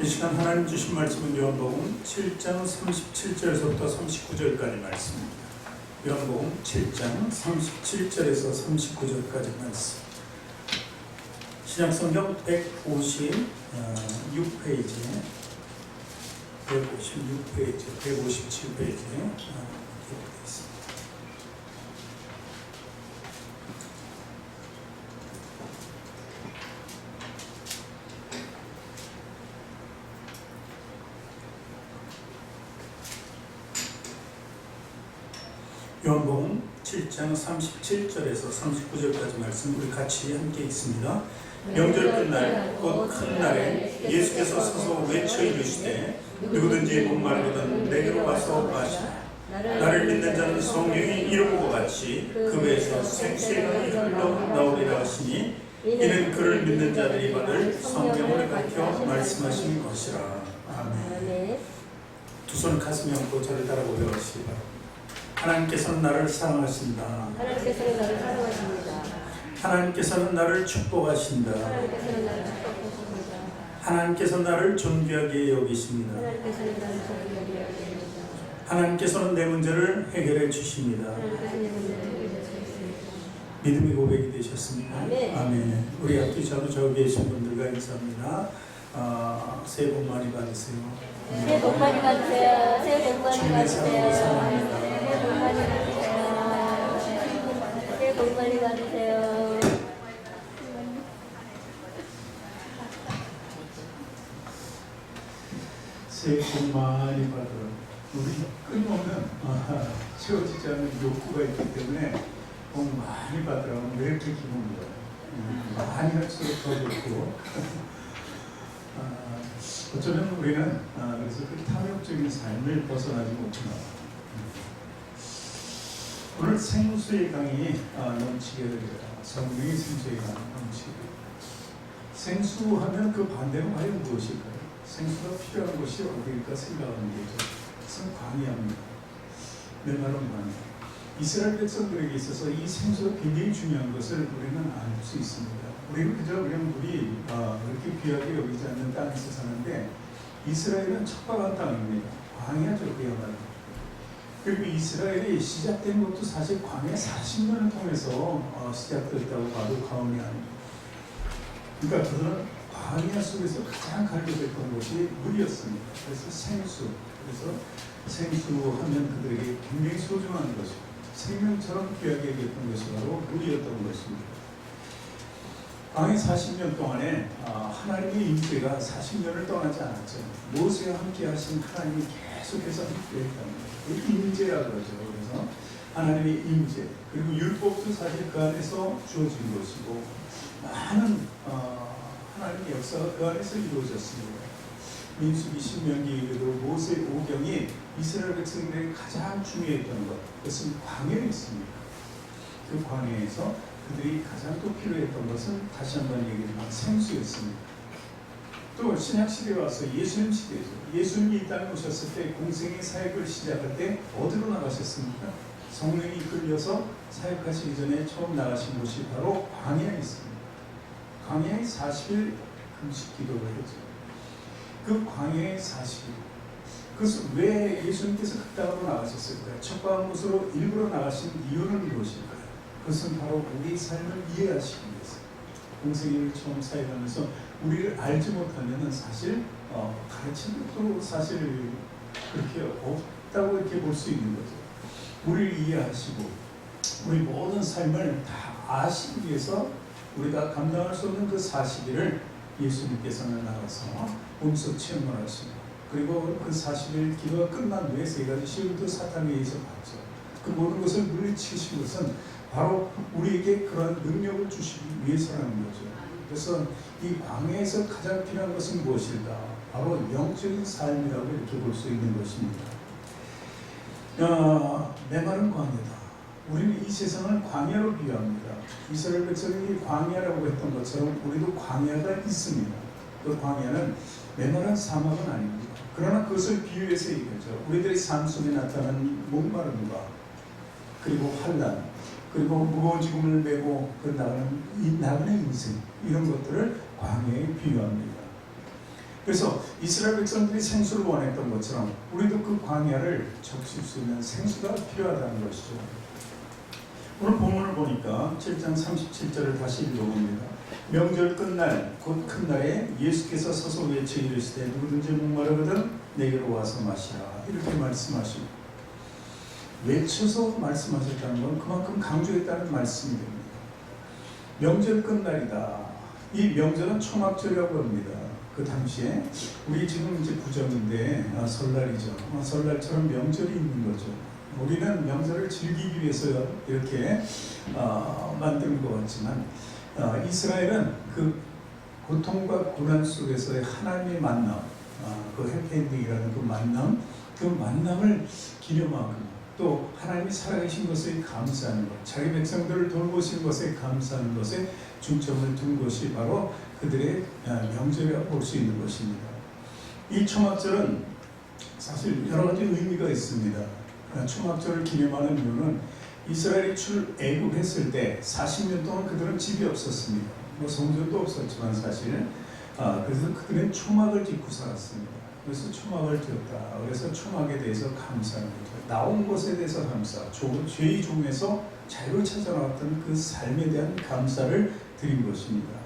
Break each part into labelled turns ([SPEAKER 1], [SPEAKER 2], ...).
[SPEAKER 1] 이 시간 하나님 주신 말씀은 요한복음 7장 37절에서부터 39절까지 말씀입니다. 요한복음 7장 37절에서 39절까지 말씀. 신약성경 156페이지, 157페이지에 기록되어 있습니다. 요한복음 7장 37절에서 39절까지 말씀 우리 같이 함께 읽습니다. 명절 끝날 곧 큰 날에 예수께서 서서 외쳐 이르시되 누구든지 목마르거든 내게로 와서 마시라. 나를 믿는 자는 성령이 이름과 같이 그 배에서 생수의 강이 흘러 나오리라 하시니 이는 그를 믿는 자들이 받을 성령을 가르쳐 말씀하신 것이라. 아멘. 두 손 가슴에 얹고 저를 따라 고백하시기 바랍니다. 하나님께서는 나를 사랑하신다.
[SPEAKER 2] 하나님께서는 나를 사랑하십니다.
[SPEAKER 1] 하나님께서는 나를 축복하신다.
[SPEAKER 2] 하나님께서는 나를 축복하십니다.
[SPEAKER 1] 하나님께서는 나를 존귀하게 여기십니다.
[SPEAKER 2] 하나님께서는 나를 존귀하게 여기십니다.
[SPEAKER 1] 하나님께서는 내 문제를 해결해 주십니다.
[SPEAKER 2] 하나님께서는 내 문제를 해결해 주십니다.
[SPEAKER 1] 믿음의 고백이 되셨습니다.
[SPEAKER 2] 아멘.
[SPEAKER 1] 아멘. 우리 앞뒤 저도 저기 계신 분들과 인사합니다. 새해 복 많이 받으세요.
[SPEAKER 2] 새해 복 많이 받으세요. 새해 복 많이
[SPEAKER 1] 주님의 사랑으로
[SPEAKER 2] 받으세요.
[SPEAKER 1] 사랑합니다.
[SPEAKER 2] 새해 복 많이 받으세요. 새해 복 많이 받으세요.
[SPEAKER 1] 새해 복 많이 받으라. 우리 끊임없는 채워지지 않는 욕구가 있기 때문에 복 많이 받으라면 왜 이렇게 기분이 좋아요? 많이 할수록 더 좋고 어쩌면 우리는 그래서 그 탐욕적인 삶을 벗어나지 못하나. 오늘 생수의 강이 넘치게 되리라. 성령의 생수의 강이 넘치게 되리라. 생수하면 그 반대는 과연 무엇일까요? 생수가 필요한 곳이 어디일까 생각하는 게죠. 그것은 광야입니다. 내 말은 광야. 이스라엘 백성들에게 있어서 이 생수가 굉장히 중요한 것을 우리는 알 수 있습니다. 우리는 그저 그냥 물이 그렇게 귀하게 여기지 않는 땅에서 사는데 이스라엘은 척박한 땅입니다. 광야죠, 그야말로. 그리고 이스라엘이 시작된 것도 사실 광야 40년을 통해서 시작됐다고 봐도 과언이 아닙니다. 그러니까 그들은 광야 속에서 가장 갈급했던 것이 물이었습니다. 그래서 생수, 그래서 생수하면 그들에게 굉장히 소중한 것이고 생명처럼 귀하게 여겼던 것이 바로 물이었던 것입니다. 광야 40년 동안에 하나님의 임재가 40년을 떠나지 않았죠. 모세와 함께 하신 하나님이 계속해서 함께 했답니다. 임재라 그러죠. 그래서 하나님의 임재, 그리고 율법도 사실 그 안에서 주어진 것이고 많은 하나님의 역사가 그 안에서 이루어졌습니다. 민수기, 신명기, 그리고 모세 오경이 이스라엘 백성들에게 가장 중요했던 것, 그것은 광야에 있습니다. 그 광야에서 그들이 가장 또 필요했던 것은 다시 한번 얘기하지만 생수였습니다. 또 신약시대에 와서 예수님 시대죠. 예수님이 이 땅에 오셨을 때 공생의 사역을 시작할 때 어디로 나가셨습니까? 성령이 이끌려서 사역하시기 전에 처음 나가신 곳이 바로 광야에 있습니다. 광야에 40일 금식 기도를 했죠. 그 광야의 40일. 그래서 왜 예수님께서 그 땅으로 나가셨을까요? 척박한 곳으로 일부러 나가신 이유는 무엇일까요? 그것은 바로 우리 삶을 이해하시기 위해서. 공생애를 처음 사역하면서 우리를 알지 못하면 사실 가르치는 것도 사실 그렇게 없다고 이렇게 볼 수 있는 거죠. 우리를 이해하시고 우리 모든 삶을 다 아시기 위해서 우리가 감당할 수 없는 그 40일을 예수님께서는 나가서 몸소 체험을 하시고, 그리고 그 40일 기도가 끝난 후에 세 가지 시험도 사탄에 의해서 받죠. 그 모든 것을 물리치신 것은 바로 우리에게 그런 능력을 주시기 위해서라는 거죠. 그래서 이 광야에서 가장 필요한 것은 무엇일까? 바로 영적인 삶이라고 이렇게 볼 수 있는 것입니다. 내 말은 광야다. 우리는 이 세상을 광야로 비유합니다. 이스라엘 백성이 광야라고 했던 것처럼 우리도 광야가 있습니다. 그 광야는 메마른 사막은 아닙니다. 그러나 그것을 비유해서 얘기하죠. 우리들의 삶 속에 나타나는 목마름과 그리고 환난, 그리고 무거운 지금을 메고 나가는 인생, 이런 것들을 광야에 비유합니다. 그래서 이스라엘 백성들이 생수를 원했던 것처럼 우리도 그 광야를 적실 수 있는 생수가 필요하다는 것이죠. 오늘 본문을 보니까 7장 37절을 다시 읽어봅니다. 명절 끝날 곧 큰 날에 예수께서 서서 외쳐 이르시되 누구든지 목마르거든 내게로 와서 마시라 이렇게 말씀하시고, 외쳐서 말씀하셨다는 건 그만큼 강조했다는 말씀이 됩니다. 명절 끝날이다. 이 명절은 초막절이라고 합니다. 그 당시에 우리 지금 이제 구정인데 설날이죠. 설날처럼 명절이 있는 거죠. 우리는 명절을 즐기기 위해서 이렇게 만드는 것 같지만 이스라엘은 그 고통과 고난 속에서의 하나님의 만남, 그 해피엔딩이라는 그 만남을 기념하고 또 하나님이 살아계신 것에 감사하는 것, 자기 백성들을 돌보신 것에 감사하는 것에 중점을 둔 것이 바로 그들의 명절이라고 볼 수 있는 것입니다. 이 초막절은 사실 여러 가지 의미가 있습니다. 초막절을 기념하는 이유는 이스라엘이 출애굽했을 때 40년 동안 그들은 집이 없었습니다. 뭐 성전도 없었지만 사실 그래서 그들은 초막을 짓고 살았습니다. 그래서 초막을 지었다. 그래서 초막에 대해서 감사하는 거죠. 나온 것에 대해서 감사, 죄의 종에서 자유를 찾아 나왔던 그 삶에 대한 감사를 드린 것입니다.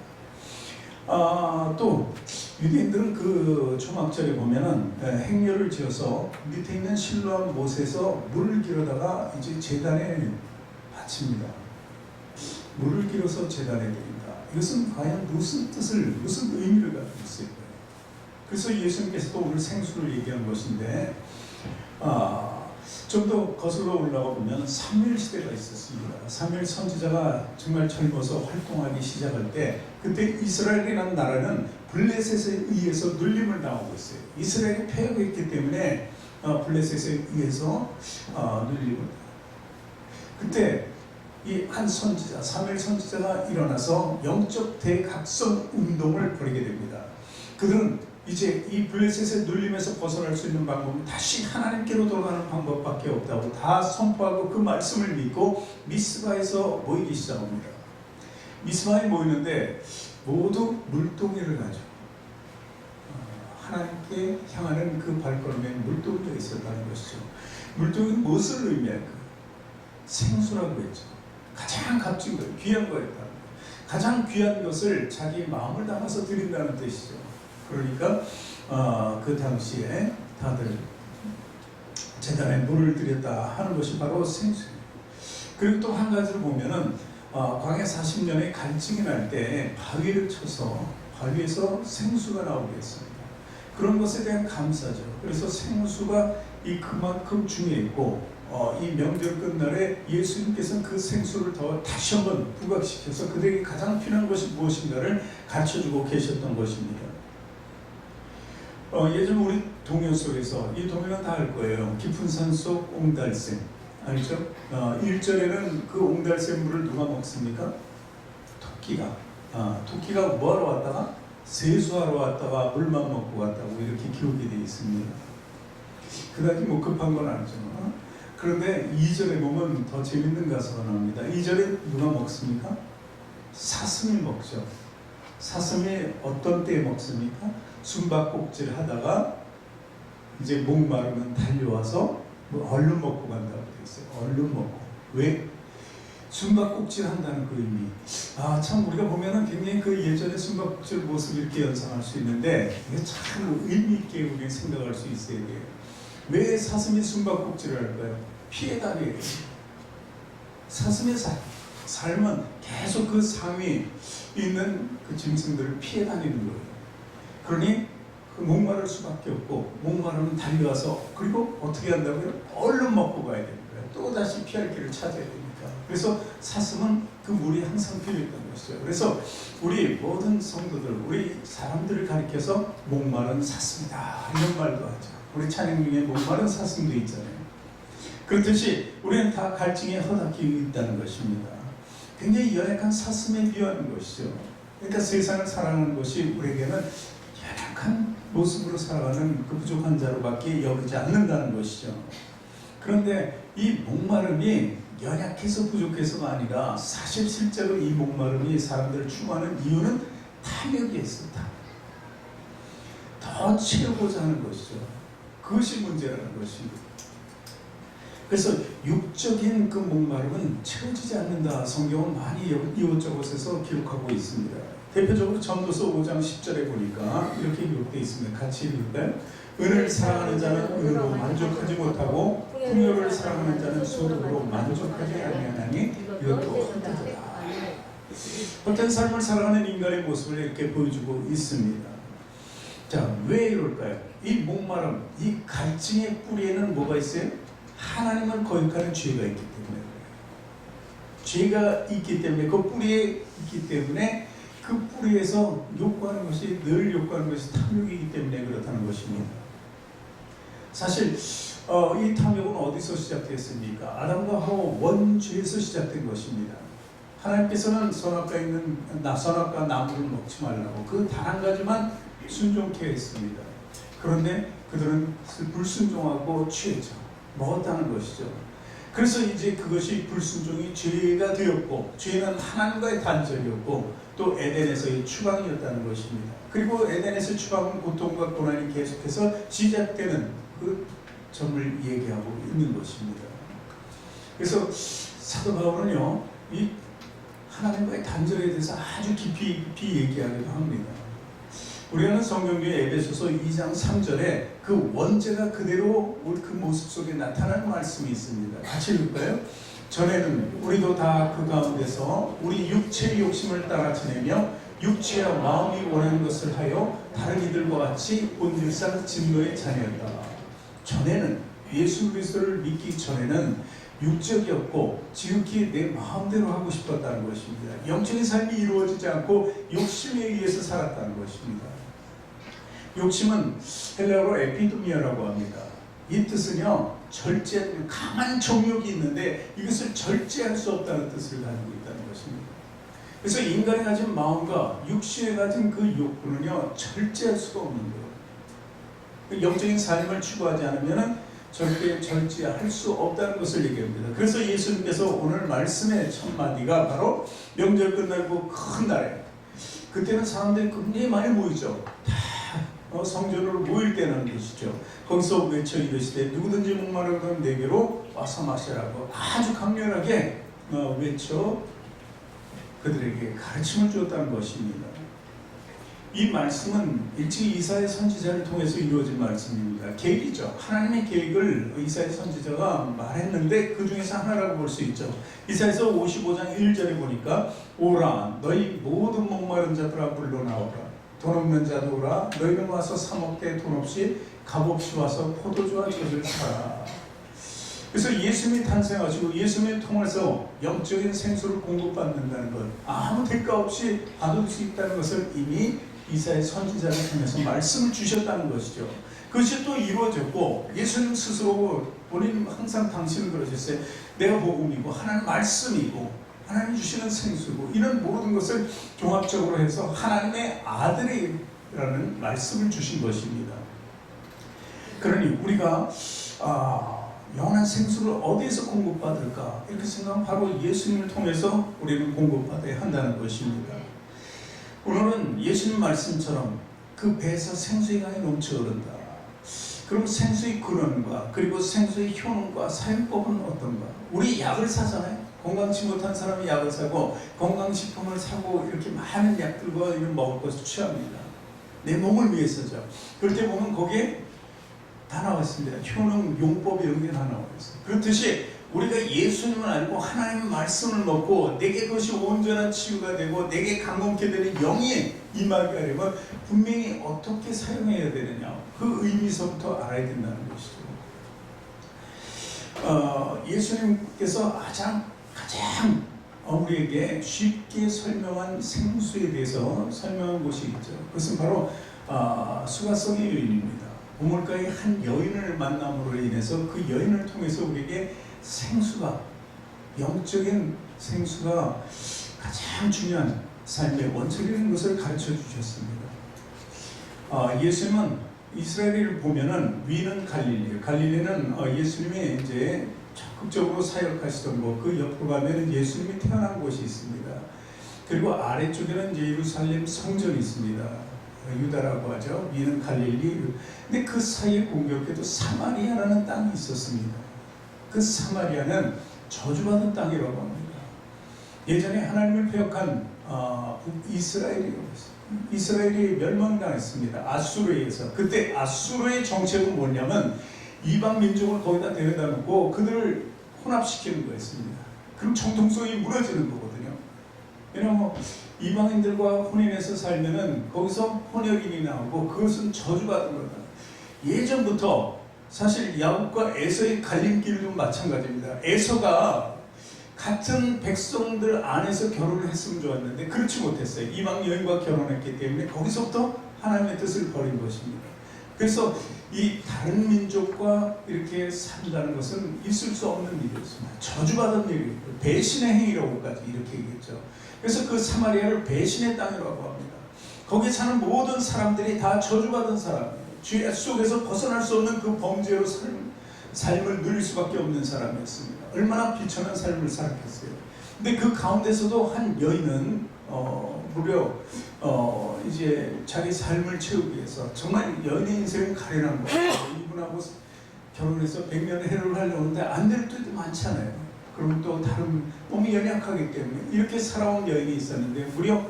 [SPEAKER 1] 또 유대인들은 그 초막절에 보면은 행렬을 지어서 밑에 있는 실로암 못에서 물을 길어다가 이제 제단에 바칩니다. 물을 길어서 제단에 드린다. 이것은 과연 무슨 의미를 가지고 있을까요? 그래서 예수님께서도 오늘 생수를 얘기한 것인데 좀 더 거슬러 올라가 보면 사무엘 시대가 있었습니다. 사무엘 선지자가 정말 젊어서 활동하기 시작할 때 그때 이스라엘이라는 나라는 블레셋에 의해서 눌림을 당하고 있어요. 이스라엘이 패역했기 때문에 블레셋에 의해서 눌림을 그때 이 한 선지자, 사무엘 선지자가 일어나서 영적 대각성 운동을 벌이게 됩니다. 그들은 이제 이 블레셋의 눌림에서 벗어날 수 있는 방법은 다시 하나님께로 돌아가는 방법밖에 없다고 다 선포하고 그 말씀을 믿고 미스바에서 모이기 시작합니다. 미스바에 모이는데 모두 물동이를 가지고 하나님께 향하는 그 발걸음에 물동이가 있었다는 것이죠. 물동이는 무엇을 의미할까요? 생수라고 했죠. 가장 값진 것, 귀한 거였다는 거예요. 가장 귀한 것을 자기 마음을 담아서 드린다는 뜻이죠. 그러니까 그 당시에 다들 제단에 물을 드렸다 하는 것이 바로 생수입니다. 그리고 또 한 가지를 보면은 광야 40년에 갈증이 날 때 바위를 쳐서 바위에서 생수가 나오게 했습니다. 그런 것에 대한 감사죠. 그래서 생수가 그만큼 중요했고 이 명절 끝날에 예수님께서는 그 생수를 다시 한번 부각시켜서 그들에게 가장 필요한 것이 무엇인가를 가르쳐주고 계셨던 것입니다. 예전 우리 동요 속에서 이 동요는 다 알 거예요. 깊은 산 속 옹달샘 알죠? 1절에는 그 옹달샘 물을 누가 먹습니까? 토끼가 뭐하러 왔다가? 세수하러 왔다가 물만 먹고 갔다고 이렇게 기록이 되어 있습니다. 그다지 뭐 급한 건 아니죠. 그런데 2절에 보면 더 재밌는 가사가 나옵니다. 2절에 누가 먹습니까? 사슴이 먹죠. 사슴이 어떤 때에 먹습니까? 숨바꼭질 하다가 이제 목마르면 달려와서 얼른 먹고 간다고 되어 있어요. 얼른 먹고. 왜? 숨바꼭질 한다는 그 의미. 참 우리가 보면은 굉장히 그 예전의 숨바꼭질 모습을 이렇게 연상할 수 있는데 이게 참 의미 있게 우리가 생각할 수 있어야 돼요. 왜 사슴이 숨바꼭질을 할까요? 피해 다니게. 사슴의 삶은 계속 그 상위 있는 그 짐승들을 피해 다니는 거예요. 그러니 그 목마를 수밖에 없고 목마르면 달려와서 그리고 어떻게 한다고요? 얼른 먹고 가야 되는 거예요. 또 다시 피할 길을 찾아야 되니까. 그래서 사슴은 그 물이 항상 필요했던 것이죠. 그래서 우리 모든 성도들, 우리 사람들을 가리켜서 목마른 사슴이다 이런 말도 하죠. 우리 찬양 중에 목마른 사슴도 있잖아요. 그렇듯이 우리는 다 갈증에 허덕이고 있다는 것입니다. 굉장히 연약한 사슴에 비유하는 것이죠. 그러니까 세상을 사랑하는 것이 우리에게는 연약한 모습으로 살아가는 그 부족한 자로밖에 여기지 않는다는 것이죠. 그런데 이 목마름이 연약해서 부족해서가 아니라 사실 실제로 이 목마름이 사람들을 추구하는 이유는 탐욕이 있습니다. 더 더 채우고자 하는 것이죠. 그것이 문제라는 것입니다. 그래서 육적인 그 목마름은 채워지지 않는다. 성경은 많이 이것저것에서 기록하고 있습니다. 대표적으로 전도서 5장 10절에 보니까 이렇게 기록되어 있습니다. 같이 읽을까요? 은을 사랑하는 자는 은으로 만족하지 못하고 풍요를 사랑하는 자는 소득으로 만족하지 아니하나니 이것도 헛되다. 헛된 삶을 살아가는 인간의 모습을 이렇게 보여주고 있습니다. 자, 왜 이럴까요? 이 목마름, 이 갈증의 뿌리에는 뭐가 있어요? 하나님을 거역하는 죄가 있기 때문에 그래요. 죄가 있기 때문에, 그 뿌리에 있기 때문에, 그 뿌리에서 욕구하는 것이, 늘 욕구하는 것이 탐욕이기 때문에 그렇다는 것입니다. 사실 이 탐욕은 어디서 시작됐습니까? 아담과 하와 원죄에서 시작된 것입니다. 하나님께서는 선악과 나무를 먹지 말라고 그 단 한 가지만 순종케 했습니다. 그런데 그들은 불순종하고 취했죠. 먹었다는 것이죠. 그래서 이제 그것이 불순종이 죄가 되었고, 죄는 하나님과의 단절이었고, 또 에덴에서의 추방이었다는 것입니다. 그리고 에덴에서의 추방은 고통과 고난이 계속해서 시작되는 그 점을 얘기하고 있는 것입니다. 그래서 사도 바울은요, 이 하나님과의 단절에 대해서 아주 깊이 얘기하기도 합니다. 우리는 성경 중에 에베소서 2장 3절에 그 원죄가 그대로 그 모습 속에 나타나는 말씀이 있습니다. 같이 읽을까요? 전에는 우리도 다 그 가운데서 우리 육체의 욕심을 따라 지내며 육체와 마음이 원하는 것을 하여 다른 이들과 같이 본질상 진노의 자녀였다. 전에는 예수 그리스도를 믿기 전에는 육적이었고 지극히 내 마음대로 하고 싶었다는 것입니다. 영적인 삶이 이루어지지 않고 욕심에 의해서 살았다는 것입니다. 욕심은 헬라어로 에피도미아라고 합니다. 이 뜻은요, 강한 정욕이 있는데 이것을 절제할 수 없다는 뜻을 가지고 있다는 것입니다. 그래서 인간이 가진 마음과 육신에 가진 그 욕구는요, 절제할 수가 없는 거예요. 영적인 삶을 추구하지 않으면 절대 절제할 수 없다는 것을 얘기합니다. 그래서 예수님께서 오늘 말씀의 첫 마디가 바로 명절 끝나고 큰 날에, 그때는 사람들이 굉장히 많이 모이죠. 다 성전으로 모일 때는 것이죠. 거기서 외쳐 이르시되 누구든지 목마르거든 내게로 와서 마시라고 아주 강렬하게 외쳐 그들에게 가르침을 주었다는 것입니다. 이 말씀은 일찍 이사야 선지자를 통해서 이루어진 말씀입니다. 계획이죠. 하나님의 계획을 이사야 선지자가 말했는데 그 중에서 하나라고 볼 수 있죠. 이사야서 55장 1절에 보니까 오라 너희 모든 목마른 자들아 물러나오라 돈 없는 자도 오라 너희는 와서 사 먹되 돈 없이 값없이 와서 포도주와 젖을 사라. 그래서 예수님이 탄생하시고 예수님을 통해서 영적인 생수를 공급받는다는 것, 아무 대가 없이 받을 수 있다는 것을 이미 이사야 선지자를 통해서 말씀을 주셨다는 것이죠. 그것이 또 이루어졌고 예수님 스스로 본인 항상 당신은 그러셨어요. 내가 복음이고 하나님 말씀이고 하나님 주시는 생수고 이런 모든 것을 종합적으로 해서 하나님의 아들이라는 말씀을 주신 것입니다. 그러니 우리가 영원한 생수를 어디에서 공급받을까? 이렇게 생각하면 바로 예수님을 통해서 우리는 공급받아야 한다는 것입니다. 오늘은 예수님 말씀처럼 그 배에서 생수의 강이 넘쳐 흐른다. 그럼 생수의 근원과 그리고 생수의 효능과 사용법은 어떤가? 우리 약을 사잖아요. 건강치 못한 사람이 약을 사고 건강식품을 사고 이렇게 많은 약들과 이런 먹을 것을 취합니다. 내 몸을 위해서죠. 그럴 때 보면 거기에 다 나와 있습니다. 효능, 용법 이런 게 다 나와 있어요. 그렇듯이 우리가 예수님을 알고 하나님의 말씀을 먹고 내게 그것이 온전한 치유가 되고 내게 강건케 되는 영이 임하게 하려면 분명히 어떻게 사용해야 되느냐 그 의미서부터 알아야 된다는 것이죠. 예수님께서 가장 우리에게 쉽게 설명한 생수에 대해서 설명한 곳이 있죠. 그것은 바로 수가성의 여인입니다. 우물가의 한 여인을 만남으로 인해서 그 여인을 통해서 우리에게 생수가, 영적인 생수가 가장 중요한 삶의 원칙이라는 것을 가르쳐 주셨습니다. 예수님은 이스라엘을 보면은 위는 갈릴리예요. 갈릴리는 예수님이 이제 적극적으로 사역하시던 곳, 그 옆으로 가면은 예수님이 태어난 곳이 있습니다. 그리고 아래쪽에는 이제 예루살렘 성전이 있습니다. 유다라고 하죠. 미는 갈릴리. 근데 그 사이에 공교롭게도 사마리아라는 땅이 있었습니다. 그 사마리아는 저주받은 땅이라고 합니다. 예전에 하나님을 배역한 이스라엘이 멸망당했습니다. 아수르에 의해서. 그때 아수르의 정책은 뭐냐면 이방 민족을 거기다 데려다 놓고 그들을 혼합시키는 거였습니다. 그럼 정통성이 무너지는 거거든요. 왜냐하면 이방인들과 혼인해서 살면은 거기서 혼혈인이 나오고 그것은 저주받은 거다. 예전부터 사실 야곱과 에서의 갈림길도 마찬가지입니다. 에서가 같은 백성들 안에서 결혼을 했으면 좋았는데 그렇지 못했어요. 이방 여인과 결혼했기 때문에 거기서부터 하나님의 뜻을 버린 것입니다. 그래서 이 다른 민족과 이렇게 산다는 것은 있을 수 없는 일이었습니다. 저주받은 일이에요. 배신의 행위라고까지 이렇게 얘기했죠. 그래서 그 사마리아를 배신의 땅이라고 합니다. 거기 사는 모든 사람들이 다 저주받은 사람이에요. 죄 속에서 벗어날 수 없는 그 범죄로 삶을 누릴 수밖에 없는 사람이었습니다. 얼마나 비천한 삶을 살았겠어요. 근데 그 가운데서도 한 여인은 무려 이제 자기 삶을 채우기 위해서 정말 여인의 인생은 가련한 거예요. 이분하고 결혼해서 백년의 해를 하려고 하는데 안 될 때도 많잖아요. 그리고 또 다른 몸이 연약하기 때문에 이렇게 살아온 여인이 있었는데 무려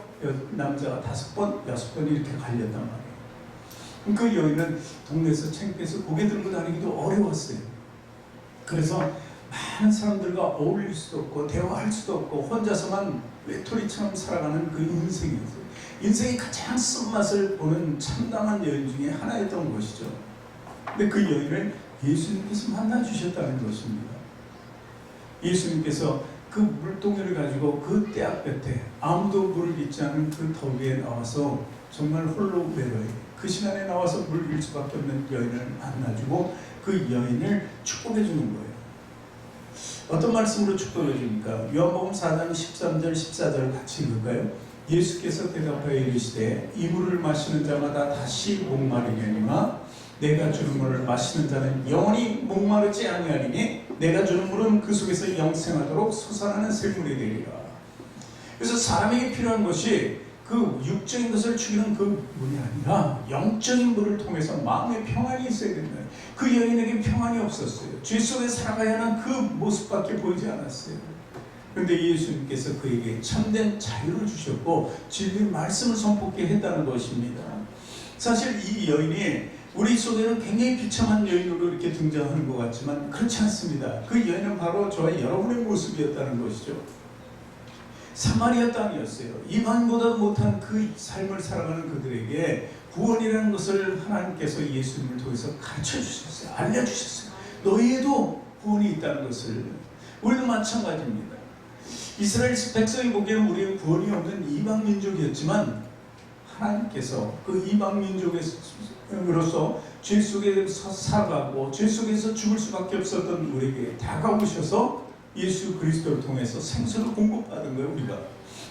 [SPEAKER 1] 남자가 5번, 6번 이렇게 갈렸단 말이에요. 그 여인은 동네에서 창피해서 고개 들고 다니기도 어려웠어요. 그래서 많은 사람들과 어울릴 수도 없고 대화할 수도 없고 혼자서만 외톨이처럼 살아가는 그 인생이었어요. 인생의 가장 쓴맛을 보는 참담한 여인 중에 하나였던 것이죠. 근데 그 여인을 예수님께서 만나주셨다는 것입니다. 예수님께서 그 물동이를 가지고 그 떼약볕에 아무도 물을 빚지 않은 그 더위에 나와서 정말 홀로 외로이 그 시간에 나와서 물을 빌 수밖에 없는 여인을 만나주고 그 여인을 축복해 주는 거예요. 어떤 말씀으로 축복해 줍니까? 요한복음 4장 13절 14절 같이 읽을까요? 예수께서 대답하여 이르시되 이 물을 마시는 자마다 다시 목마르려니와 내가 주는 물을 마시는 자는 영원히 목마르지 아니하리니 내가 주는 물은 그 속에서 영생하도록 솟아나는 샘물이 되리라. 그래서 사람에게 필요한 것이 그 육적인 것을 죽이는 그 물이 아니라 영적인 물을 통해서 마음의 평안이 있어야 된다. 그 여인에게 평안이 없었어요. 죄 속에 살아가야 하는 그 모습밖에 보이지 않았어요. 그런데 예수님께서 그에게 참된 자유를 주셨고 진리의 말씀을 선포하게 했다는 것입니다. 사실 이 여인이 우리 속에는 굉장히 비참한 여인으로 이렇게 등장하는 것 같지만 그렇지 않습니다. 그 여인은 바로 저와 여러분의 모습이었다는 것이죠. 사마리아 땅이었어요. 이방보다 못한 그 삶을 살아가는 그들에게 구원이라는 것을 하나님께서 예수님을 통해서 가르쳐 주셨어요. 알려주셨어요. 너희에도 구원이 있다는 것을. 우리도 마찬가지입니다. 이스라엘 백성이 보기에는 우리는 구원이 없는 이방 민족이었지만 하나님께서 그 이방 민족으로서 죄 속에서 살아가고 죄 속에서 죽을 수밖에 없었던 우리에게 다가오셔서 예수 그리스도를 통해서 생수를 공급받은 거예요. 우리가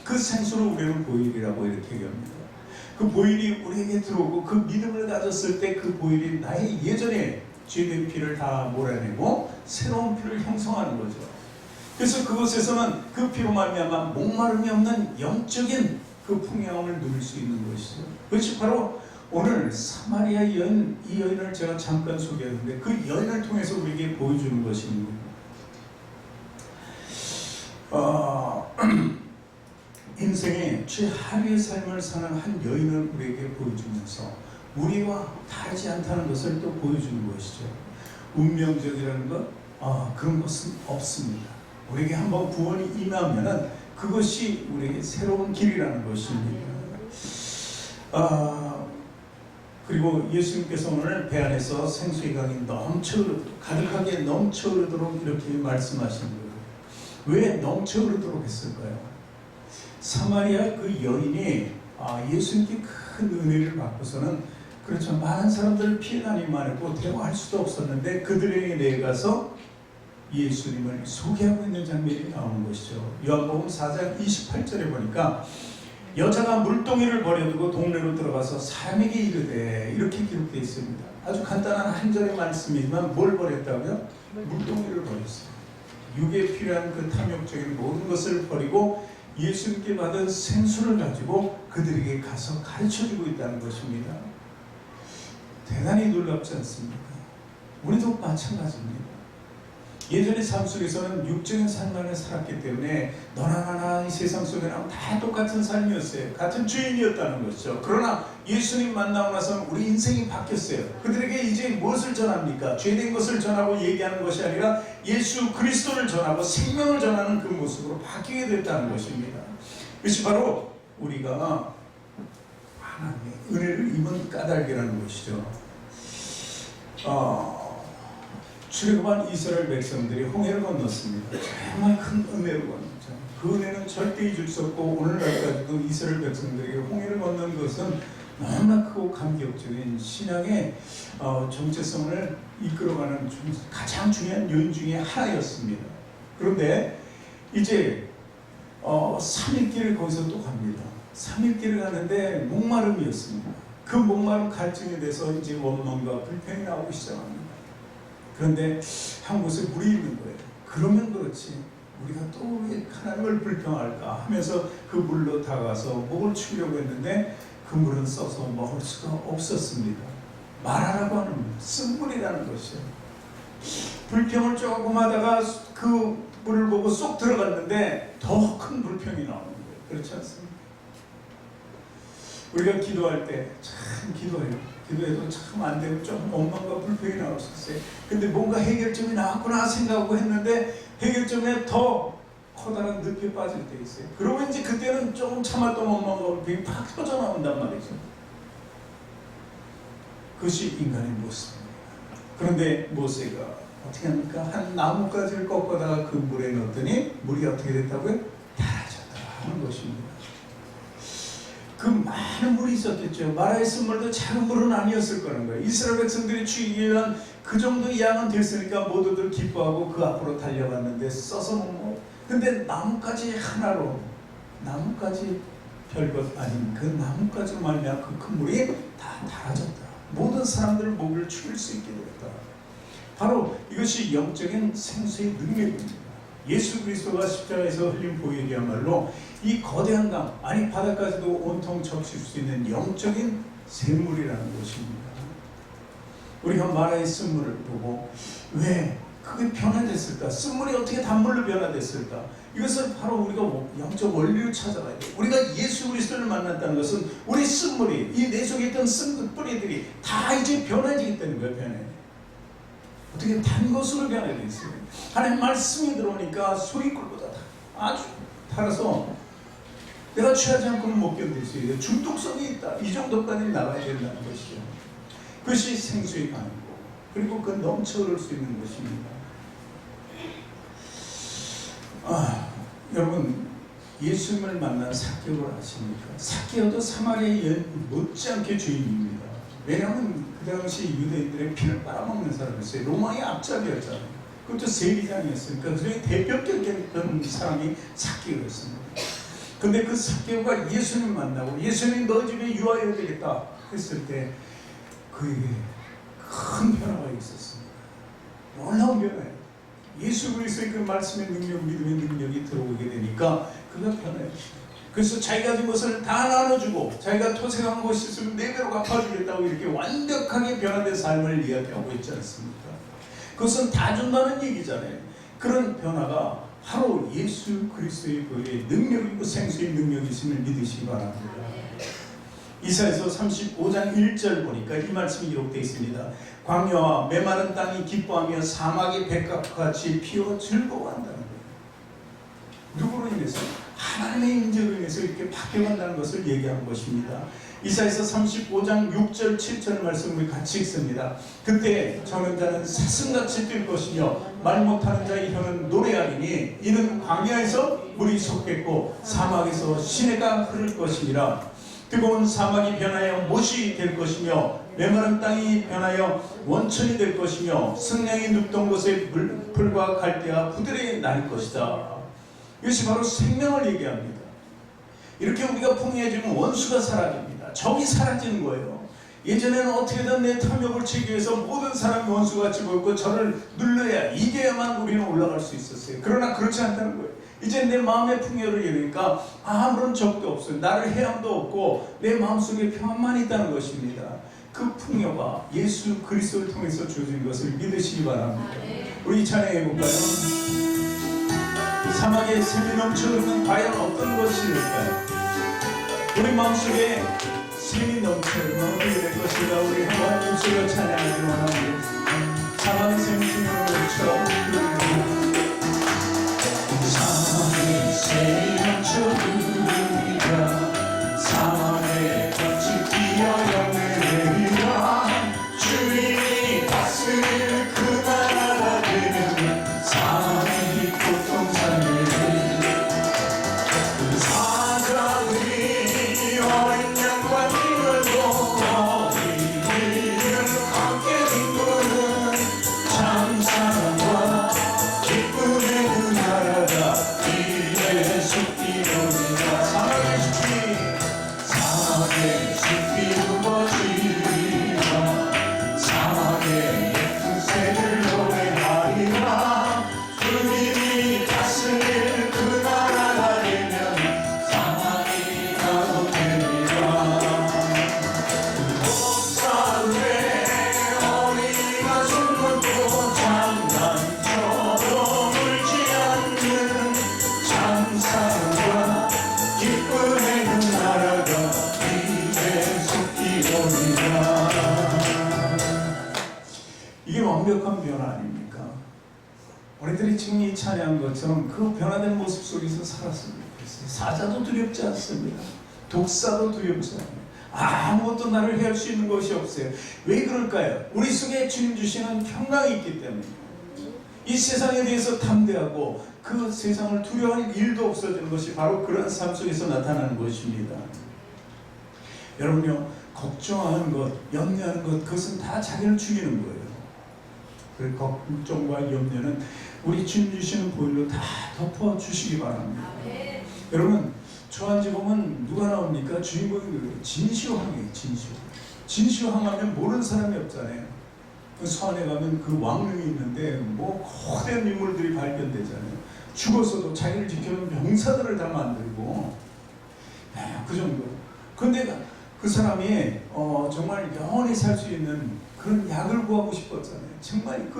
[SPEAKER 1] 그 생수를 우리는 보일이라고 이렇게 얘기합니다. 그 보일이 우리에게 들어오고 그 믿음을 가졌을 때 그 보일이 나의 예전에 죄된 피를 다 몰아내고 새로운 피를 형성하는 거죠. 그래서 그곳에서는 그 피로 말미암아 목마름이 없는 영적인 그 풍요함을 누릴 수 있는 것이죠. 그것이 바로 오늘 사마리아 여인, 이 여인을 제가 잠깐 소개했는데 그 여인을 통해서 우리에게 보여주는 것입니다. 인생의 최하위의 삶을 사는 한 여인을 우리에게 보여주면서 우리와 다르지 않다는 것을 또 보여주는 것이죠. 운명적이라는 것, 그런 것은 없습니다. 우리에게 한번 구원이 임하면은 그것이 우리에게 새로운 길이라는 것입니다. 그리고 예수님께서 오늘 배 안에서 생수의 강이 가득하게 넘쳐흐르도록 이렇게 말씀하신 거예요. 왜 넘쳐흐르도록 했을까요? 사마리아 그 여인이 예수님께 큰 은혜를 받고서는 그렇죠. 많은 사람들을 피해다니기만 했고 대화할 수도 없었는데 그들에게 내가서 예수님을 소개하고 있는 장면이 나오는 것이죠. 요한복음 4장 28절에 보니까 여자가 물동이를 버려두고 동네로 들어가서 사람에게 이르되 이렇게 기록되어 있습니다. 아주 간단한 한 절의 말씀이지만 뭘 버렸다고요? 물동이를 버렸어요. 육에 필요한 그 탐욕적인 모든 것을 버리고 예수님께 받은 생수를 가지고 그들에게 가서 가르쳐주고 있다는 것입니다. 대단히 놀랍지 않습니까? 우리도 마찬가지입니다. 예전의 삶 속에서는 육적인 삶만을 살았기 때문에 너나 나나 이 세상 속에는 다 똑같은 삶이었어요. 같은 주인이었다는 것이죠. 그러나 예수님 만나고 나서는 우리 인생이 바뀌었어요. 그들에게 이제 무엇을 전합니까? 죄된 것을 전하고 얘기하는 것이 아니라 예수 그리스도를 전하고 생명을 전하는 그 모습으로 바뀌게 됐다는 것입니다. 그것이 바로 우리가 하나님의 은혜를 입은 까닭이라는 것이죠. 출애굽한 이스라엘 백성들이 홍해를 건넜습니다. 정말 큰 은혜로 건넜죠. 그 은혜는 절대 잊을 수 없고 오늘날까지도 이스라엘 백성들에게 홍해를 건넌 것은 너무나 크고 감격적인 신앙의 정체성을 이끌어가는 가장 중요한 요인 중에 하나였습니다. 그런데 이제 3일길을 거기서 또 갑니다. 3일길을 가는데 목마름이었습니다. 그 목마름 갈증에 대해서 이제 원망과 불평이 나오기 시작합니다. 그런데 한 곳에 물이 있는 거예요. 그러면 그렇지 우리가 또 왜 하나님을 불평할까 하면서 그 물로 다가가서 목을 치려고 했는데 그 물은 써서 먹을 수가 없었습니다. 말하라고 하는 물, 쓴물이라는 것이에요. 불평을 조금 하다가 그 물을 보고 쏙 들어갔는데 더 큰 불평이 나오는 거예요. 그렇지 않습니까? 우리가 기도할 때 참 기도해도 참 안 되고 좀 원망과 불평이 나올 수 있어요. 근데 뭔가 해결점이 나왔구나 생각하고 했는데 해결점에 더 커다란 늪에 빠질 때 있어요. 그러면 이제 그때는 조금 참았던 원망과 불평이 팍 터져 나온단 말이죠. 그것이 인간의 모습입니다. 그런데 모세가 어떻게 합니까? 한 나뭇가지를 꺾어다가 그 물에 넣었더니 물이 어떻게 됐다고요? 달아졌다 하는 것입니다. 그 많은 물이 있었겠죠. 마라의 쓴물도 작은 물은 아니었을 거라는 거예요. 이스라엘 백성들이 취하기 위한 그 정도 양은 됐으니까 모두들 기뻐하고 그 앞으로 달려갔는데 써서 먹고. 근데 나뭇가지 하나로, 나뭇가지 별것 아닌 그 나뭇가지로 말미암아 그 큰 물이 다 달아졌다. 모든 사람들 목을 축일 수 있게 되었다. 바로 이것이 영적인 생수의 능력입니다. 예수 그리스도가 십자가에서 흘린 보혈이야말로 이 거대한 강, 아니 바다까지도 온통 적실 수 있는 영적인 샘물이라는 것입니다. 우리가 마라의 쓴물을 보고 왜 그게 변화됐을까? 쓴물이 어떻게 단물로 변화됐을까? 이것은 바로 우리가 영적 원리를 찾아가야 돼요. 우리가 예수 그리스도를 만났다는 것은 우리 쓴물이, 이 내 속에 있던 쓴 뿌리들이 다 이제 변해지기 때문에 거예요. 변해. 어떻게 단 것으로 변하게 있어요. 하나님 말씀이 들어오니까 소리꿀보다 아주 달아서 내가 취하지 않고는 못 견딜 수 있어요. 중독성이 있다. 이 정도까지 나가야 된다는 것이죠. 그것이 생수의 강이고 그리고 그 넘쳐 흐를 수 있는 것입니다. 여러분 예수님을 만난 삭개오를 아십니까? 삭개오도 사마리아의 여인 못지않게 주인입니다. 왜냐하면 그 당시 유대인들의 피를 빨아먹는 사람이었어요. 로마의 앞잡이였잖아요. 그것도 세리장이었으니까 그 중에 대표격했던 사람이 삭개오였습니다. 근데 그 삭개오가 예수님 만나고 예수님이 너 집에 유하여야 되겠다 했을 때 그에게 큰 변화가 있었습니다. 놀라운 변화예요. 예수 그리스도의 그 말씀의 능력, 믿음의 능력이 들어오게 되니까 그가 변해요. 그래서 자기가 가진 것을 다 나눠주고 자기가 토색한 것이 있으면 4배로 갚아주겠다고 이렇게 완벽하게 변화된 삶을 이야기하고 있지 않습니까? 그것은 다 준다는 얘기잖아요. 그런 변화가 바로 예수 그리스도의 보혈의 능력이고 생수의 능력이 있음을 믿으시기 바랍니다. 이사야서 35장 1절 보니까 이 말씀이 기록되어 있습니다. 광야와 메마른 땅이 기뻐하며 사막이 백합같이 피어 즐거워한다는 거예요. 누구로 인해서? 하나님의 인재로 인해서 이렇게 바뀌어간다는 것을 얘기한 것입니다. 이사야서 35장 6절 7절 말씀 우리 같이 읽습니다. 그때 저는 자는 사슴같이 뛸 것이며 말 못하는 자의 혀는 노래하리니 이는 광야에서 물이 솟겠고 사막에서 시내가 흐를 것이니라. 뜨거운 사막이 변하여 못이 될 것이며 메마른 땅이 변하여 원천이 될 것이며 승량이 눕던 곳에 풀과 갈대와 부들이 날 것이다. 이것이 바로 생명을 얘기합니다. 이렇게 우리가 풍요해지면 원수가 사라집니다. 적이 사라지는 거예요. 예전에는 어떻게든 내 탐욕을 치기 위해서 모든 사람이 원수같이 보였고 저를 눌러야 이겨야만 우리는 올라갈 수 있었어요. 그러나 그렇지 않다는 거예요. 이제 내 마음의 풍요를 이루니까 아무런 적도 없어요. 나를 해함도 없고 내 마음속에 평안만 있다는 것입니다. 그 풍요가 예수 그리스도를 통해서 주어진 것을 믿으시기 바랍니다. 우리 찬양해 볼까요? 사막에 샘이 넘쳐흐르는 과연 어떤 것일까요? 우리 마음속에 샘이 넘쳐흐르면 어떻게 될 것인가? 우리 한번 입술로 찬양하기를 원합니다. 사막에 샘이 넘쳐흐르는 사막에 샘이 넘쳐흐르니라 사막에 꽃이 피어 열매내리라 주님이 다스릴 그 나라가 되면 사막이 고통사를 사자들이 어린 양과 들고 어린이를 함께 뒹구는 참사랑과 기쁨의 그 나라가 이에 숲이로니라 사막의 숲이 우거지리라 사막의 예쁜 새를 노래하리라 주님이 다스릴 그 나라가 되면 사막이 가동되리라 옥사에 어린이가 손들고 장난처럼 울지 않는 참사랑과 기쁨의 그 나라가 이제 속이오리라. 이게 완벽한 변화 아닙니까? 우리들이 지금 이 찬양한 것처럼 그 변화된 모습 속에서 살았으면 좋겠어요. 사자도 두렵지 않습니다. 독사도 두렵지 않아요. 아무것도 나를 해할 수 있는 것이 없어요. 왜 그럴까요? 우리 속에 주님 주시는 평강이 있기 때문입니다. 이 세상에 대해서 담대하고 그 세상을 두려워할 일도 없어지는 것이 바로 그런 삶 속에서 나타나는 것입니다. 여러분요, 걱정하는 것, 염려하는 것, 그것은 다 자기를 죽이는 거예요. 그 걱정과 염려는 우리 주님 주시는 보혈로 다 덮어주시기 바랍니다. 여러분, 초안지 보면 누가 나옵니까? 주인공이 진시황이에요. 진시황 하면 모르는 사람이 없잖아요. 그 서안에 가면 그 왕릉이 있는데 뭐 거대한 인물들이 발견되잖아요. 죽어서도 자기를 지켜는 병사들을 다 만들고 그 정도. 그런데 그 사람이 정말 영원히 살 수 있는 그런 약을 구하고 싶었잖아요. 정말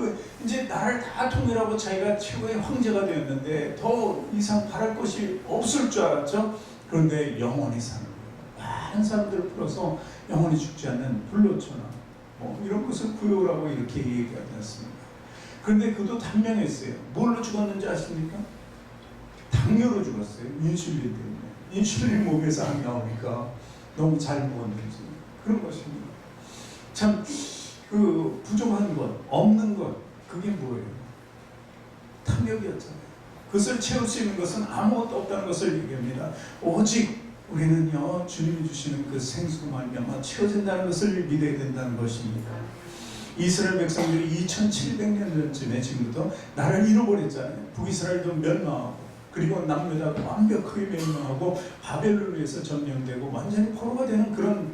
[SPEAKER 1] 이제 나를 다 통일하고 자기가 최고의 황제가 되었는데 더 이상 바랄 것이 없을 줄 알았죠. 그런데 영원히 사는 거예요. 많은 사람들을 풀어서 영원히 죽지 않는 불로천왕 이런 것을 구요라고 이렇게 얘기하셨습니다. 그런데 그도 단명했어요. 뭘로 죽었는지 아십니까? 당뇨로 죽었어요. 인슐린 때문에. 인슐린 몸에서 안 나오니까 너무 잘 먹었는지 그런 것입니다. 참 그 부족한 것, 없는 것, 그게 뭐예요? 탐욕이었잖아요. 그것을 채울 수 있는 것은 아무것도 없다는 것을 얘기합니다. 오직 우리는요, 주님이 주시는 그 생수로 말미암아 채워진다는 것을 믿어야 된다는 것입니다. 이스라엘 백성들이 2700년 전쯤에 지금부터 나를 잃어버렸잖아요. 북이스라엘도 멸망하고 그리고 남유다가 완벽하게 멸망하고 바벨론을 위해서 점령되고 완전히 포로가 되는 그런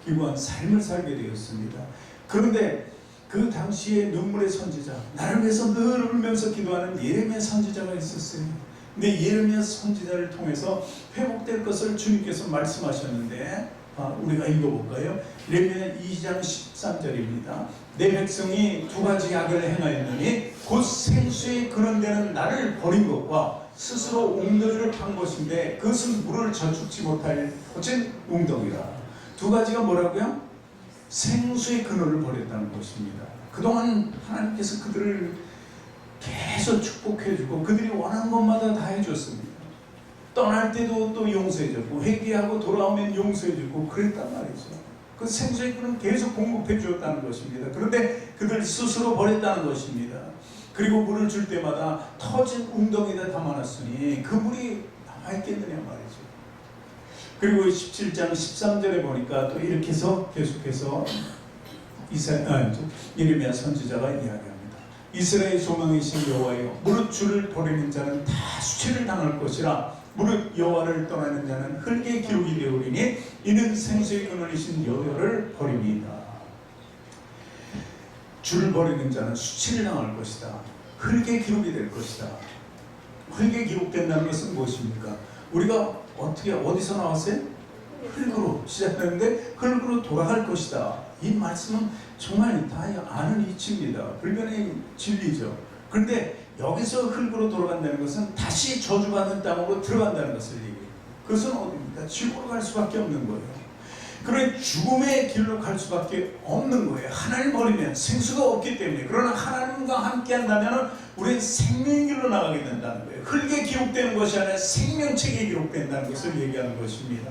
[SPEAKER 1] 기구한 삶을 살게 되었습니다. 그런데 그 당시에 눈물의 선지자, 나를 위해서 늘 울면서 기도하는 예레미야 선지자가 있었어요. 근데 예레미야 선지자를 통해서 회복될 것을 주님께서 말씀하셨는데 우리가 읽어볼까요? 예레미야 2장 13절입니다. 내 백성이 두 가지 악을 행하였느니 곧 생수에 근원되는 나를 버린 것과 스스로 웅덩이를 판 것인데 그것은 물을 저축지 못할 어쨌든 웅덩이라. 두 가지가 뭐라고요? 생수의 근원을 버렸다는 것입니다. 그동안 하나님께서 그들을 계속 축복해주고 그들이 원하는 것마다 다 해줬습니다. 떠날 때도 또 용서해줬고 회개하고 돌아오면 용서해주고 그랬단 말이죠. 그 생수의 근원을 계속 공급해 주었다는 것입니다. 그런데 그들 스스로 버렸다는 것입니다. 그리고 물을 줄 때마다 터진 웅덩이에다 담아놨으니 그 물이 남아있겠느냐 말이죠. 그리고 17장 13절에 보니까 또 이렇게 해서 계속해서 예레미야 선지자가 이야기합니다. 이스라엘 소망이신 여호와여, 무릇 주를 버리는 자는 다 수치를 당할 것이라. 무릇 여호와를 떠나는 자는 흙의 기록이 되오리니 이는 생수의 근원이신 여호와를 버립니다. 주를 버리는 자는 수치를 당할 것이다. 흙의 기록이 될 것이다. 흙에 기록된다는 것은 무엇입니까? 우리가 어디서 나왔어요? 흙으로 시작했는데 흙으로 돌아갈 것이다. 이 말씀은 정말 다 아는 이치입니다. 불변의 진리죠. 그런데 여기서 흙으로 돌아간다는 것은 다시 저주받는 땅으로 들어간다는 것을 얘기해요. 그것은 어디입니까? 지옥으로 갈 수밖에 없는 거예요. 그런 죽음의 길로 갈 수밖에 없는 거예요. 하나님 버리면 생수가 없기 때문에. 그러나 하나님과 함께 한다면 우리는 생명의 길로 나가게 된다는 거예요. 흙에 기록되는 것이 아니라 생명책에 기록된다는 것을 얘기하는 것입니다.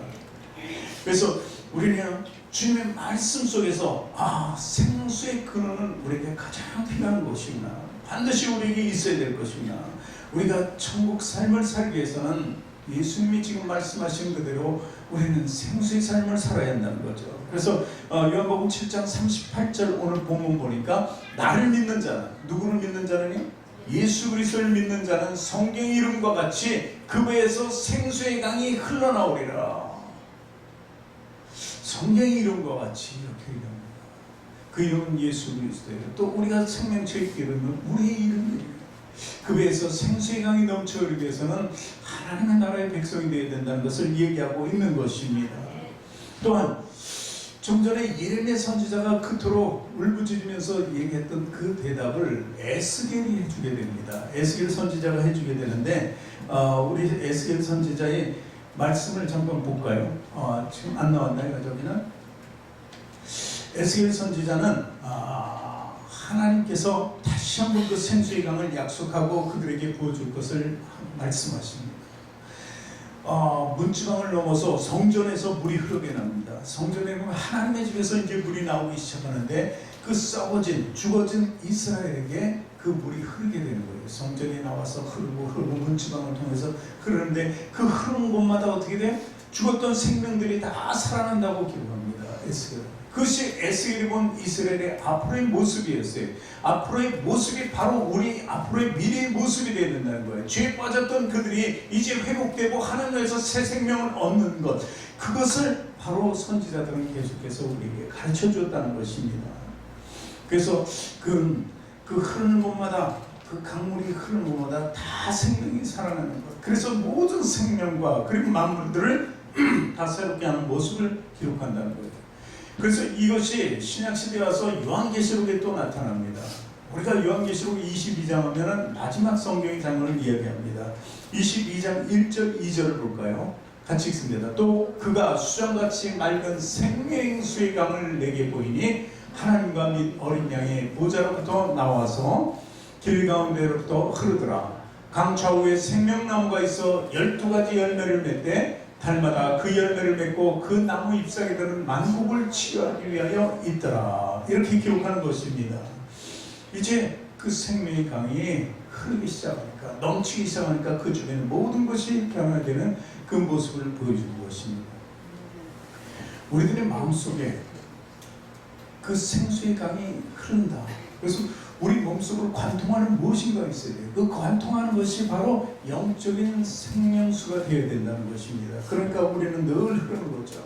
[SPEAKER 1] 그래서 우리는 주님의 말씀 속에서 생수의 근원은 우리에게 가장 필요한 것이구나. 반드시 우리에게 있어야 될 것이구나. 우리가 천국 삶을 살기 위해서는 예수님이 지금 말씀하신 그대로 우리는 생수의 삶을 살아야 한다는 거죠. 그래서 요한복음 7장 38절 오늘 본문 보니까 나를 믿는 자는, 누구를 믿는 자는? 예수 그리스도를 믿는 자는 성경의 이름과 같이 그 배에서 생수의 강이 흘러나오리라. 성경의 이름과 같이 이렇게 얘기합니다. 그 이름은 예수 그리스도예요. 또 우리가 생명체의 이름은 우리의 이름이에요. 그 배에서 생수의 강이 넘쳐 흐르기 위해서는 하나님의 나라의 백성이 되어야 된다는 것을 얘기하고 있는 것입니다. 또한 좀 전에 예레미야 선지자가 그토록 울부짖으면서 얘기했던 그 대답을 에스겔이 해주게 됩니다. 에스겔 선지자가 해주게 되는데 우리 에스겔 선지자의 말씀을 잠깐 볼까요? 지금 안 나왔나요? 저기는 에스겔 선지자는 하나님께서 다시 한번 그 생수의 강을 약속하고 그들에게 부어줄 것을 말씀하십니다. 문지방을 넘어서 성전에서 물이 흐르게 납니다. 성전에 보면 하나님의 집에서 이제 물이 나오기 시작하는데 그 썩어진 죽어진 이스라엘에게 그 물이 흐르게 되는 거예요. 성전에 나와서 흐르고 문지방을 통해서 흐르는데 그 흐르는 곳마다 어떻게 돼요? 죽었던 생명들이 다 살아난다고 기록합니다. 에스겔. 그것이 에스겔이 본 이스라엘의 앞으로의 모습이었어요. 앞으로의 모습이 바로 우리 앞으로의 미래의 모습이 되어야 된다는 거예요. 죄에 빠졌던 그들이 이제 회복되고 하나님에서 새 생명을 얻는 것, 그것을 바로 선지자들은 계속해서 우리에게 가르쳐 주었다는 것입니다. 그래서 그 흐르는 곳마다, 그 강물이 흐르는 곳마다 다 생명이 살아나는 것, 그래서 모든 생명과 그리고 만물들을 다 새롭게 하는 모습을 기록한다는 거예요. 그래서 이것이 신약시대에 와서 요한계시록에 또 나타납니다. 우리가 요한계시록 22장 하면은 마지막 성경의 장면을 이야기합니다. 22장 1절 2절을 볼까요? 같이 읽습니다. 또 그가 수정같이 맑은 생명수의 강을 내게 보이니 하나님과 및 어린 양의 보좌로부터 나와서 길 가운데로부터 흐르더라. 강 좌우에 생명나무가 있어 12가지 열매를 맺되 달마다 그 열매를 맺고 그 나무 잎사귀에 드는 만국을 치유하기 위하여 있더라. 이렇게 기록하는 것입니다. 이제 그 생명의 강이 흐르기 시작하니까, 넘치기 시작하니까 그 주변의 모든 것이 변화되는 그 모습을 보여주는 것입니다. 우리들의 마음속에 그 생수의 강이 흐른다. 그래서 우리 몸속으로 관통하는 무엇인가 있어야 돼요. 그 관통하는 것이 바로 영적인 생명수가 되어야 된다는 것입니다. 그러니까 우리는 늘 흐르는 거죠.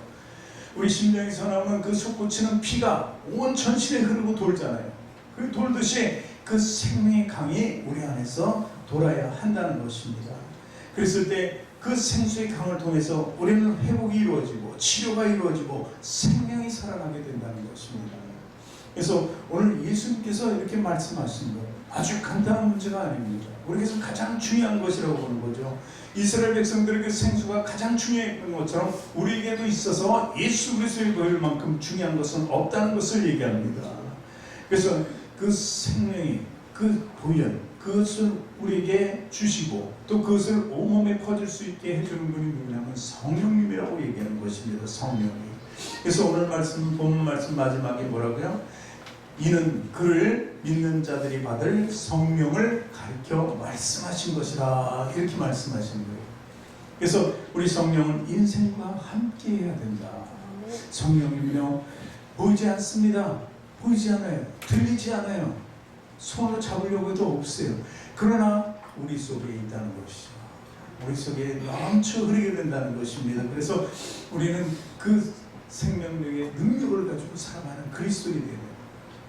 [SPEAKER 1] 우리 심령에서 나오는 그 솟구치는 피가 온 전신에 흐르고 돌잖아요. 그 돌듯이 그 생명의 강이 우리 안에서 돌아야 한다는 것입니다. 그랬을 때 그 생수의 강을 통해서 우리는 회복이 이루어지고 치료가 이루어지고 생명이 살아나게 된다는 것입니다. 그래서 오늘 예수님께서 이렇게 말씀하신 것, 아주 간단한 문제가 아닙니다. 우리에게서 가장 중요한 것이라고 보는 거죠. 이스라엘 백성들에게 생수가 가장 중요했던 것처럼 우리에게도 있어서 예수 그리스도의 보혈만큼 중요한 것은 없다는 것을 얘기합니다. 그래서 그 생명이, 그 보혈, 그것을 우리에게 주시고 또 그것을 온몸에 퍼질 수 있게 해주는 분이 누구냐면 성령님이라고 얘기하는 것입니다. 성령이. 그래서 오늘 말씀, 본문 말씀 마지막에 뭐라고요? 이는 그를 믿는 자들이 받을 성령을 가르쳐 말씀하신 것이라, 이렇게 말씀하신 거예요. 그래서 우리 성령은 인생과 함께 해야 된다. 성령님은요, 보이지 않습니다. 보이지 않아요. 들리지 않아요. 손으로 잡으려고 해도 없어요. 그러나 우리 속에 있다는 것이죠. 우리 속에 넘쳐 흐르게 된다는 것입니다. 그래서 우리는 그 생명력의 능력을 가지고 살아가는 그리스도인이 되는,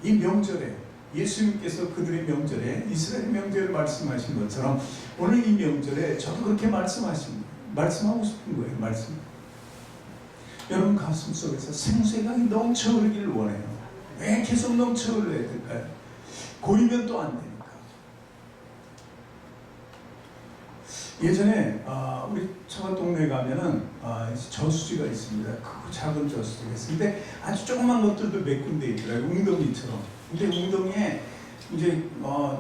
[SPEAKER 1] 이 명절에 예수님께서 그들의 명절에 이스라엘 명절을 말씀하신 것처럼 오늘 이 명절에 저도 그렇게 말씀하고 싶은 거예요. 여러분 가슴 속에서 생수의 강이 넘쳐 흐르기를 원해요. 왜 계속 넘쳐 흘러야 될까요? 고이면 또 안 되니까. 예전에 우리 처가 동네에 가면은 저수지가 있습니다. 크고 작은 저수지가 있는데 아주 조그만 것들도 몇 군데 있더라고요. 웅덩이처럼. 근데 웅덩이에 이제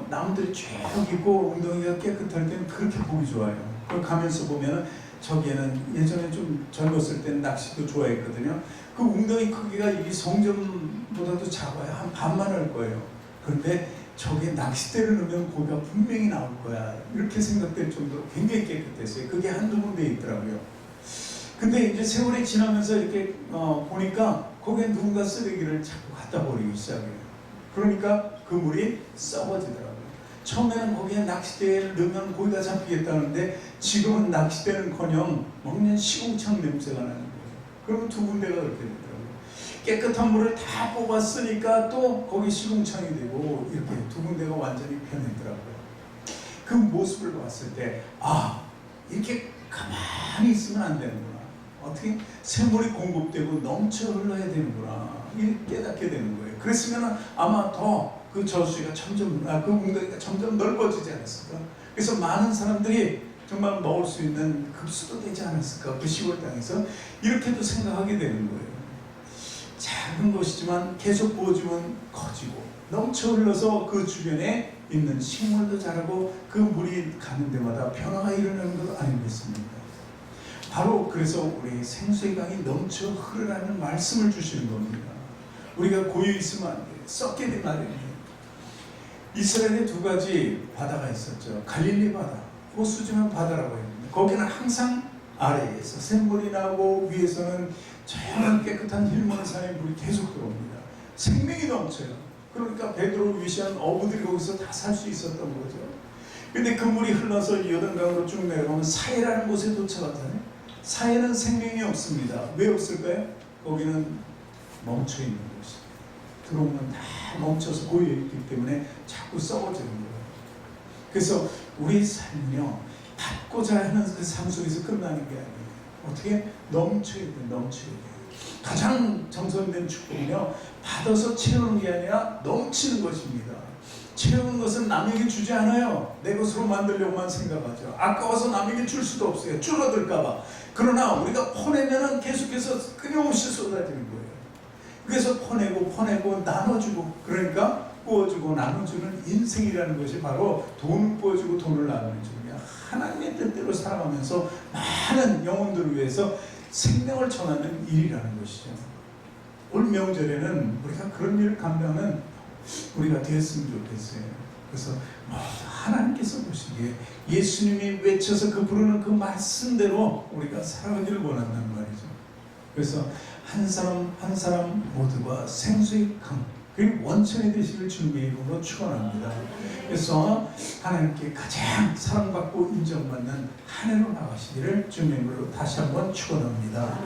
[SPEAKER 1] 나무들이 쭉 있고 웅덩이가 깨끗할 때는 그렇게 보기 좋아요. 그걸 가면서 보면은 저기에는 예전에 좀 젊었을 때는 낚시도 좋아했거든요. 그 웅덩이 크기가 이 성전보다도 작아요. 한 반만 할 거예요. 그런데 저기에 낚싯대를 넣으면 고기가 분명히 나올 거야. 이렇게 생각될 정도로 굉장히 깨끗했어요. 그게 한두 군데 있더라고요. 근데 이제 세월이 지나면서 이렇게 보니까 거기에 누군가 쓰레기를 자꾸 갖다 버리기 시작해요. 그러니까 그 물이 썩어지더라고요. 처음에는 거기에 낚싯대를 넣으면 고기가 잡히겠다는데 지금은 낚싯대는커녕 먹는 시궁창 냄새가 나는 거예요. 그러면 두 군데가 그렇게 되더라고요. 깨끗한 물을 다 뽑았으니까 또 거기 시궁창이 되고 이렇게 두 군데가 완전히 변했더라고요. 그 모습을 봤을 때 이렇게 가만히 있으면 안 되는구나. 어떻게 샘물이 공급되고 넘쳐 흘러야 되는구나. 이렇게 깨닫게 되는 거예요. 그랬으면 아마 더 그 저수지가 점점 그 웅덩이가 점점 넓어지지 않았을까. 그래서 많은 사람들이 정말 먹을 수 있는 급수도 되지 않았을까. 그 시골 땅에서 이렇게도 생각하게 되는 거예요. 작은 것이지만 계속 부어주면 커지고 넘쳐 흘러서 그 주변에 있는 식물도 자라고 그 물이 가는 데마다 변화가 일어나는 것 아니겠습니까? 바로 그래서 우리 생수의 강이 넘쳐 흐르라는 말씀을 주시는 겁니다. 우리가 고여 있으면 안 돼요. 썩게 되면 안 돼요. 이스라엘에 두 가지 바다가 있었죠. 갈릴리 바다, 호수지만 바다라고 했는데 거기는 항상 아래에서 샘물이 나고 위에서는 조용한 깨끗한 힐몬산의 물이 계속 들어옵니다. 생명이 넘쳐요. 그러니까 베드로를 위시한 어부들이 거기서 다 살 수 있었던 거죠. 근데 그 물이 흘러서 요단강으로 쭉 내려가면 사해라는 곳에 도착하잖아요. 사해는 생명이 없습니다. 왜 없을까요? 거기는 멈춰 있는 곳이에요. 들어오면 다 멈춰서 고여있기 때문에 자꾸 썩어지는 거예요. 그래서 우리 삶은요, 받고자 하는 그 삶 속에서 끝나는 게 아니에요. 어떻게? 넘쳐야 돼요. 가장 정성된 축복은요, 받아서 채우는 게 아니라 넘치는 것입니다. 채우는 것은 남에게 주지 않아요. 내 것으로 만들려고만 생각하죠. 아까워서 남에게 줄 수도 없어요. 줄어들까봐. 그러나 우리가 퍼내면 계속해서 끊임없이 쏟아지는 거예요. 그래서 퍼내고 나눠주고, 그러니까 부어주고 나눠주는 인생이라는 것이 바로 돈을 부어주고 돈을 나누는 중이야. 하나님의 뜻대로 살아가면서 많은 영혼들을 위해서 생명을 전하는 일이라는 것이죠. 올 명절에는 우리가 그런 일을 감당하는 우리가 되었으면 좋겠어요. 그래서 하나님께서 보시기에 예수님이 외쳐서 그 부르는 그 말씀대로 우리가 살아가기를 원한단 말이죠. 그래서 한 사람 한 사람 모두가 생수의 강, 그리고 원천이 되시길 주님의 이름으로 축원합니다. 그래서 하나님께 가장 사랑받고 인정받는 한 해로 나가시기를 주님의 이름으로 다시 한번 축원합니다.